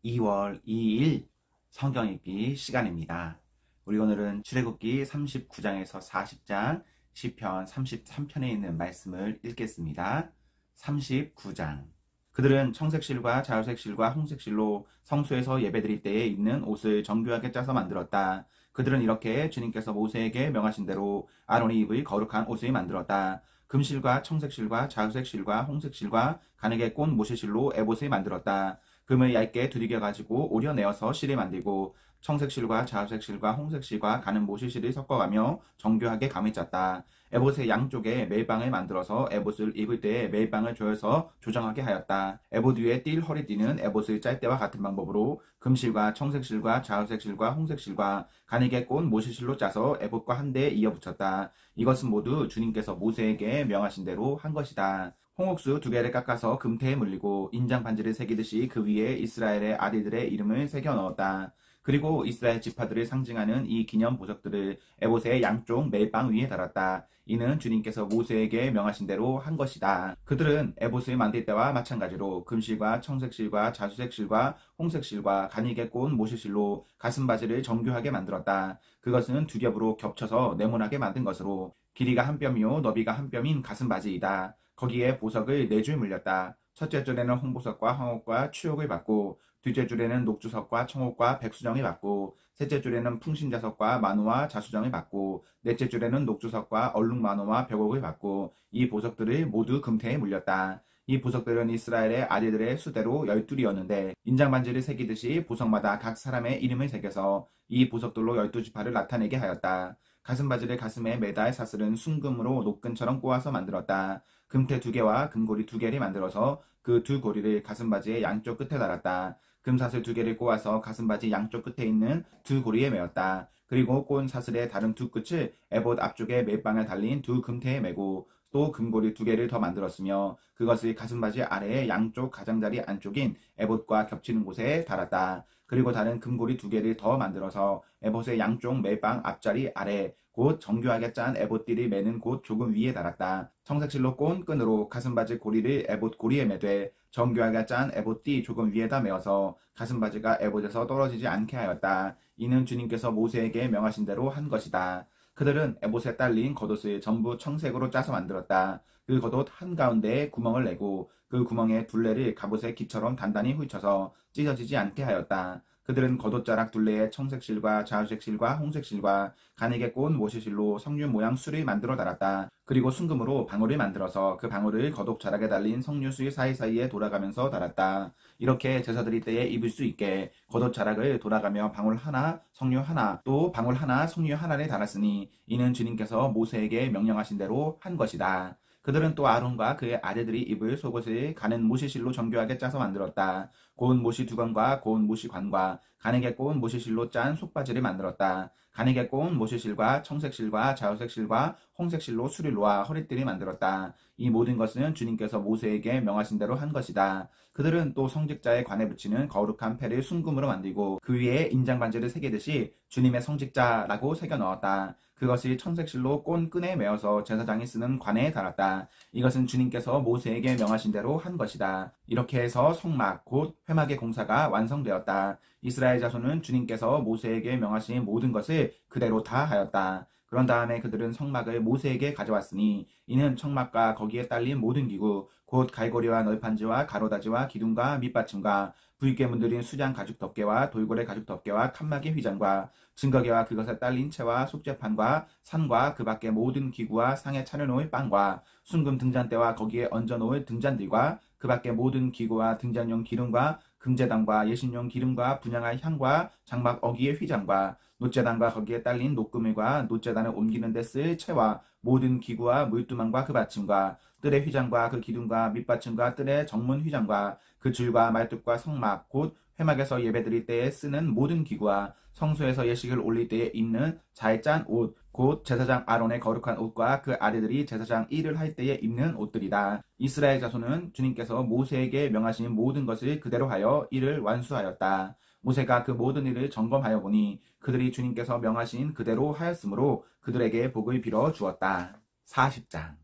2월 2일 성경 읽기 시간입니다. 우리 오늘은 출애굽기 39장에서 40장, 시편 33편에 있는 말씀을 읽겠습니다. 39장. 그들은 청색실과 자주색실과 홍색실로 성소에서 예배드릴 때에 입는 옷을 정교하게 짜서 만들었다. 그들은 이렇게 주님께서 모세에게 명하신 대로 아론이 입을 거룩한 옷을 만들었다. 금실과 청색실과 자주색실과 홍색실과 가죽의 꽃 모시실로 에봇을 만들었다. 금을 얇게 두들겨가지고 오려내어서 실을 만들고 청색실과 자주색실과 홍색실과 가는 모시실을 섞어가며 정교하게 감을 짰다. 에봇의 양쪽에 멜빵을 만들어서 에봇을 입을 때에 멜빵을 조여서 조정하게 하였다. 에봇 위에 띌 허리띠는 에봇을 짤 때와 같은 방법으로 금실과 청색실과 자주색실과 홍색실과 가죽의 꽃 모시실로 짜서 에봇과 한데 이어 붙였다. 이것은 모두 주님께서 모세에게 명하신 대로 한 것이다. 홍옥수 2개를 깎아서 금태에 물리고 인장 반지를 새기듯이 그 위에 이스라엘의 아들들의 이름을 새겨 넣었다. 그리고 이스라엘 지파들을 상징하는 이 기념 보석들을 에봇의 양쪽 멜빵 위에 달았다. 이는 주님께서 모세에게 명하신 대로 한 것이다. 그들은 에봇을 만들 때와 마찬가지로 금실과 청색실과 자주색실과 홍색실과 가죽의 꽃 모시실로 가슴바지를 정교하게 만들었다. 그것은 두 겹으로 겹쳐서 네모나게 만든 것으로 길이가 한 뼘이요 너비가 한 뼘인 가슴바지이다. 거기에 보석을 4줄 물렸다. 첫째 줄에는 홍보석과 황옥과 추옥을 받고 둘째 줄에는 녹주석과 청옥과 백수정을 받고 셋째 줄에는 풍신자석과 만호와 자수정을 받고 넷째 줄에는 녹주석과 얼룩만호와 벽옥을 받고 이 보석들을 모두 금태에 물렸다. 이 보석들은 이스라엘의 아들들의 수대로 12이었는데 인장반지를 새기듯이 보석마다 각 사람의 이름을 새겨서 이 보석들로 12지파를 나타내게 하였다. 가슴바지를 가슴에 매달 사슬은 순금으로 노끈처럼 꼬아서 만들었다. 금태 2개와 금고리 2개를 만들어서 그 두 고리를 가슴바지의 양쪽 끝에 달았다. 금사슬 2개를 꼬아서 가슴바지 양쪽 끝에 있는 두 고리에 메었다. 그리고 꼬은 사슬의 다른 두 끝을 에봇 앞쪽에 멜빵에 달린 두 금태에 메고 또 금고리 2개를 더 만들었으며 그것을 가슴바지 아래의 양쪽 가장자리 안쪽인 에봇과 겹치는 곳에 달았다. 그리고 다른 금고리 2개를 더 만들어서 에봇의 양쪽 멜빵 앞자리 아래 곧 정교하게 짠 에봇띠를 매는 곳 조금 위에 달았다. 청색실로 꼬은 끈으로 가슴바지 고리를 에봇 고리에 매되 정교하게 짠 에봇띠 조금 위에다 메어서 가슴바지가 에봇에서 떨어지지 않게 하였다. 이는 주님께서 모세에게 명하신 대로 한 것이다. 그들은 에봇에 딸린 겉옷을 전부 청색으로 짜서 만들었다. 그 겉옷 한가운데에 구멍을 내고 그 구멍에 둘레를 갑옷의 기처럼 단단히 훑쳐서 찢어지지 않게 하였다. 그들은 겉옷자락 둘레에 청색실과 자주색실과 홍색실과 가죽의 꽃 모시실로 석류 모양 술을 만들어 달았다. 그리고 순금으로 방울을 만들어서 그 방울을 겉옷자락에 달린 석류술 사이사이에 돌아가면서 달았다. 이렇게 제사 드릴 때에 입을 수 있게 겉옷자락을 돌아가며 방울 하나, 석류 하나, 또 방울 하나, 석류 하나를 달았으니 이는 주님께서 모세에게 명령하신 대로 한 것이다. 그들은 또 아론과 그의 아들들이 입을 속옷을 가는 모시실로 정교하게 짜서 만들었다. 고운 모시 2건과 고운 모시 관과 가죽의 고운 모시실로 짠 속바지를 만들었다. 가죽의 고운 모시실과 청색실과 자주색실과 홍색실로 수를 놓아 허리띠를 만들었다. 이 모든 것은 주님께서 모세에게 명하신 대로 한 것이다. 그들은 또 성직자의 관에 붙이는 거룩한 패를 순금으로 만들고 그 위에 인장반지를 새기듯이 주님의 성직자라고 새겨 넣었다. 그것이 청색실로 꼰 끈에 메어서 제사장이 쓰는 관에 달았다. 이것은 주님께서 모세에게 명하신 대로 한 것이다. 이렇게 해서 성막 곧 회막의 공사가 완성되었다. 이스라엘 자손은 주님께서 모세에게 명하신 모든 것을 그대로 다 하였다. 그런 다음에 그들은 성막을 모세에게 가져왔으니 이는 성막과 거기에 딸린 모든 기구 곧 갈고리와 널판지와 가로다지와 기둥과 밑받침과 붉게 문드린 수장 가죽 덮개와 돌고래 가죽 덮개와 칸막이 휘장과 증거계와 그것에 딸린 채와 속재판과 산과 그 밖의 모든 기구와 상에 차려놓을 빵과 순금 등잔대와 거기에 얹어놓을 등잔들과 그 밖의 모든 기구와 등잔용 기름과 금제단과 예신용 기름과 분향할 향과 장막 어기의 휘장과 놋제단과 거기에 딸린 놋그물과 놋제단을 옮기는 데 쓸 채와 모든 기구와 물두망과 그 받침과 뜰의 휘장과 그 기둥과 밑받침과 뜰의 정문 휘장과 그 줄과 말뚝과 성막 곧 회막에서 예배드릴 때에 쓰는 모든 기구와 성소에서 예식을 올릴 때에 입는 잘 짠 옷 곧 제사장 아론의 거룩한 옷과 그 아들들이 제사장 일을 할 때에 입는 옷들이다. 이스라엘 자손은 주님께서 모세에게 명하신 모든 것을 그대로 하여 이를 완수하였다. 모세가 그 모든 일을 점검하여 보니 그들이 주님께서 명하신 그대로 하였으므로 그들에게 복을 빌어 주었다. 40장.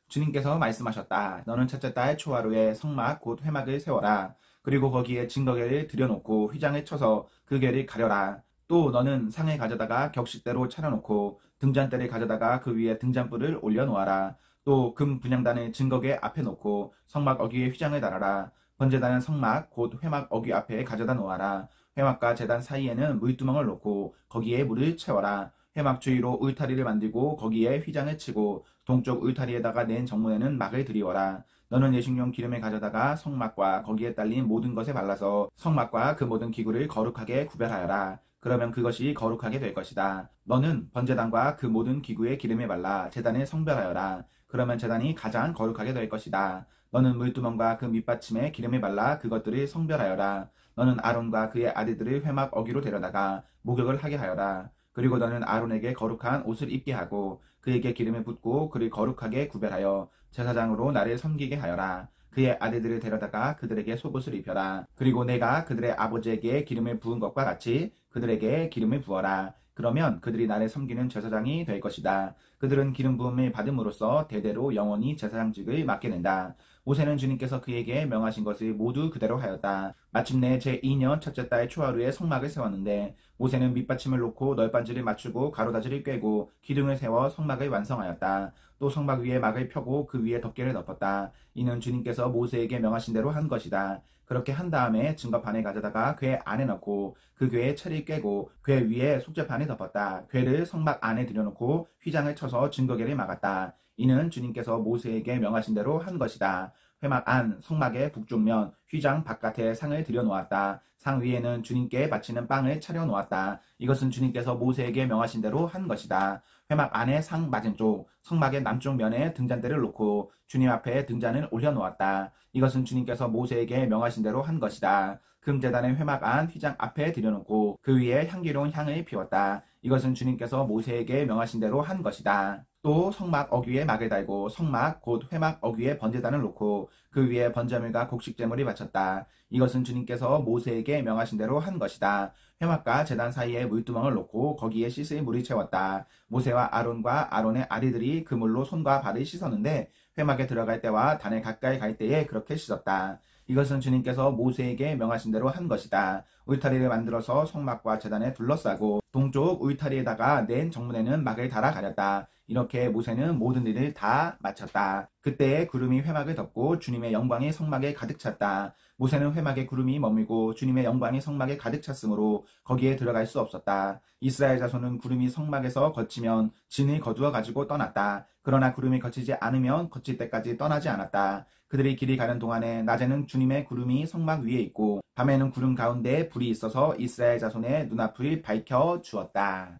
주님께서 말씀하셨다. 너는 첫째 달 초하루에 성막 곧 회막을 세워라. 그리고 거기에 증거궤를 들여놓고 휘장을 쳐서 그 궤를 가려라. 또 너는 상을 가져다가 격식대로 차려놓고 등잔대를 가져다가 그 위에 등잔불을 올려놓아라. 또 금 분향단을 증거궤 앞에 놓고 성막 어귀에 휘장을 달아라. 번제단은 성막 곧 회막 어귀 앞에 가져다 놓아라. 회막과 제단 사이에는 물두멍을 놓고 거기에 물을 채워라. 회막 주위로 울타리를 만들고 거기에 휘장을 치고 동쪽 울타리에다가 낸 정문에는 막을 들이워라. 너는 예식용 기름을 가져다가 성막과 거기에 딸린 모든 것에 발라서 성막과 그 모든 기구를 거룩하게 구별하여라. 그러면 그것이 거룩하게 될 것이다. 너는 번제단과 그 모든 기구에 기름을 발라 제단을 성별하여라. 그러면 제단이 가장 거룩하게 될 것이다. 너는 물두멍과 그 밑받침에 기름을 발라 그것들을 성별하여라. 너는 아론과 그의 아들들을 회막 어귀로 데려다가 목욕을 하게 하여라. 그리고 너는 아론에게 거룩한 옷을 입게 하고 그에게 기름을 붓고 그를 거룩하게 구별하여 제사장으로 나를 섬기게 하여라. 그의 아들들을 데려다가 그들에게 속옷을 입혀라. 그리고 내가 그들의 아버지에게 기름을 부은 것과 같이 그들에게 기름을 부어라. 그러면 그들이 나를 섬기는 제사장이 될 것이다. 그들은 기름 부음을 받음으로써 대대로 영원히 제사장직을 맡게 된다. 모세는 주님께서 그에게 명하신 것을 모두 그대로 하였다. 마침내 제2년 첫째 달 초하루에 성막을 세웠는데 모세는 밑받침을 놓고 널빤지를 맞추고 가로다지를 꿰고 기둥을 세워 성막을 완성하였다. 또 성막 위에 막을 펴고 그 위에 덮개를 덮었다. 이는 주님께서 모세에게 명하신 대로 한 것이다. 그렇게 한 다음에 증거판을 가져다가 궤 안에 넣고 그 궤에 철을 꿰고 궤 위에 속죄판을 덮었다. 궤를 성막 안에 들여놓고 휘장을 쳐서 증거궤를 막았다. 이는 주님께서 모세에게 명하신 대로 한 것이다. 회막 안 성막의 북쪽면 휘장 바깥에 상을 들여놓았다. 상 위에는 주님께 바치는 빵을 차려놓았다. 이것은 주님께서 모세에게 명하신 대로 한 것이다. 회막 안의 상 맞은쪽 성막의 남쪽 면에 등잔대를 놓고 주님 앞에 등잔을 올려놓았다. 이것은 주님께서 모세에게 명하신 대로 한 것이다. 금제단의 회막 안 휘장 앞에 들여놓고 그 위에 향기로운 향을 피웠다. 이것은 주님께서 모세에게 명하신 대로 한 것이다. 또 성막 어귀에 막을 달고 성막 곧 회막 어귀에 번제단을 놓고 그 위에 번제물과 곡식제물이 바쳤다. 이것은 주님께서 모세에게 명하신 대로 한 것이다. 회막과 제단 사이에 물두멍을 놓고 거기에 씻을 물을 채웠다. 모세와 아론과 아론의 아들들이 그 물로 손과 발을 씻었는데 회막에 들어갈 때와 단에 가까이 갈 때에 그렇게 씻었다. 이것은 주님께서 모세에게 명하신 대로 한 것이다. 울타리를 만들어서 성막과 제단에 둘러싸고 동쪽 울타리에다가 낸 정문에는 막을 달아 가렸다. 이렇게 모세는 모든 일을 다 마쳤다. 그때에 구름이 회막을 덮고 주님의 영광이 성막에 가득 찼다. 모세는 회막에 구름이 머물고 주님의 영광이 성막에 가득 찼으므로 거기에 들어갈 수 없었다. 이스라엘 자손은 구름이 성막에서 거치면 진을 거두어 가지고 떠났다. 그러나 구름이 거치지 않으면 거칠 때까지 떠나지 않았다. 그들이 길이 가는 동안에 낮에는 주님의 구름이 성막 위에 있고 밤에는 구름 가운데 불이 있어서 이스라엘 자손의 눈앞을 밝혀 주었다.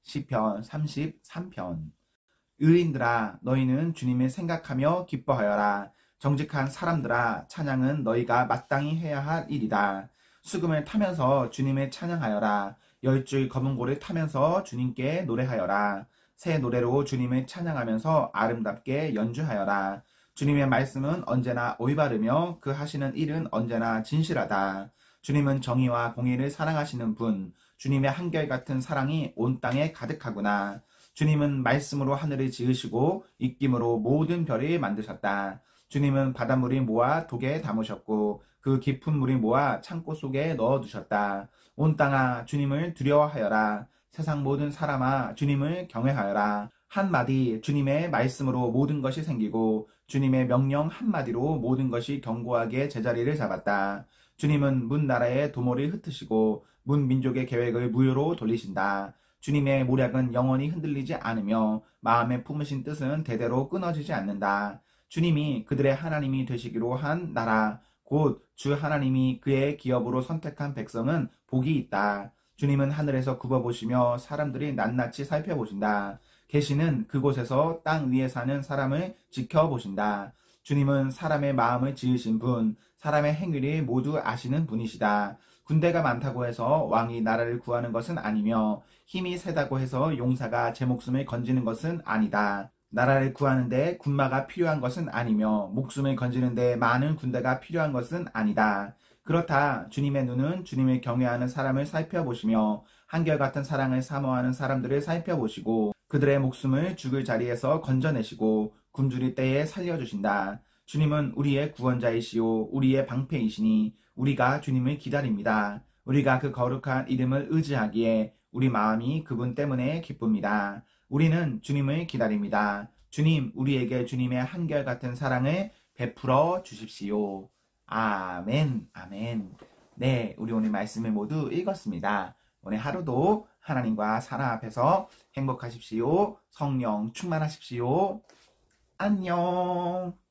시편 33편. 의인들아 너희는 주님을 생각하며 기뻐하여라. 정직한 사람들아 찬양은 너희가 마땅히 해야 할 일이다. 수금을 타면서 주님을 찬양하여라. 열줄 검은 고를 타면서 주님께 노래하여라. 새 노래로 주님을 찬양하면서 아름답게 연주하여라. 주님의 말씀은 언제나 올바르며 그 하시는 일은 언제나 진실하다. 주님은 정의와 공의를 사랑하시는 분, 주님의 한결같은 사랑이 온 땅에 가득하구나. 주님은 말씀으로 하늘을 지으시고 입김으로 모든 별을 만드셨다. 주님은 바닷물이 모아 독에 담으셨고 그 깊은 물이 모아 창고 속에 넣어두셨다. 온 땅아 주님을 두려워하여라. 세상 모든 사람아 주님을 경외하여라. 한마디 주님의 말씀으로 모든 것이 생기고 주님의 명령 한마디로 모든 것이 견고하게 제자리를 잡았다. 주님은 문 나라의 도모를 흩으시고 문 민족의 계획을 무효로 돌리신다. 주님의 모략은 영원히 흔들리지 않으며 마음에 품으신 뜻은 대대로 끊어지지 않는다. 주님이 그들의 하나님이 되시기로 한 나라 곧 주 하나님이 그의 기업으로 선택한 백성은 복이 있다. 주님은 하늘에서 굽어보시며 사람들이 낱낱이 살펴보신다. 계시는 그곳에서 땅 위에 사는 사람을 지켜보신다. 주님은 사람의 마음을 지으신 분, 사람의 행위를 모두 아시는 분이시다. 군대가 많다고 해서 왕이 나라를 구하는 것은 아니며 힘이 세다고 해서 용사가 제 목숨을 건지는 것은 아니다. 나라를 구하는데 군마가 필요한 것은 아니며 목숨을 건지는데 많은 군대가 필요한 것은 아니다. 그렇다 주님의 눈은 주님을 경외하는 사람을 살펴보시며 한결같은 사랑을 사모하는 사람들을 살펴보시고 그들의 목숨을 죽을 자리에서 건져내시고 굶주릴 때에 살려주신다. 주님은 우리의 구원자이시오 우리의 방패이시니 우리가 주님을 기다립니다. 우리가 그 거룩한 이름을 의지하기에 우리 마음이 그분 때문에 기쁩니다. 우리는 주님을 기다립니다. 주님, 우리에게 주님의 한결같은 사랑을 베풀어 주십시오. 아멘, 아멘. 네, 우리 오늘 말씀을 모두 읽었습니다. 오늘 하루도 하나님과 사랑 앞에서 행복하십시오. 성령 충만하십시오. 안녕.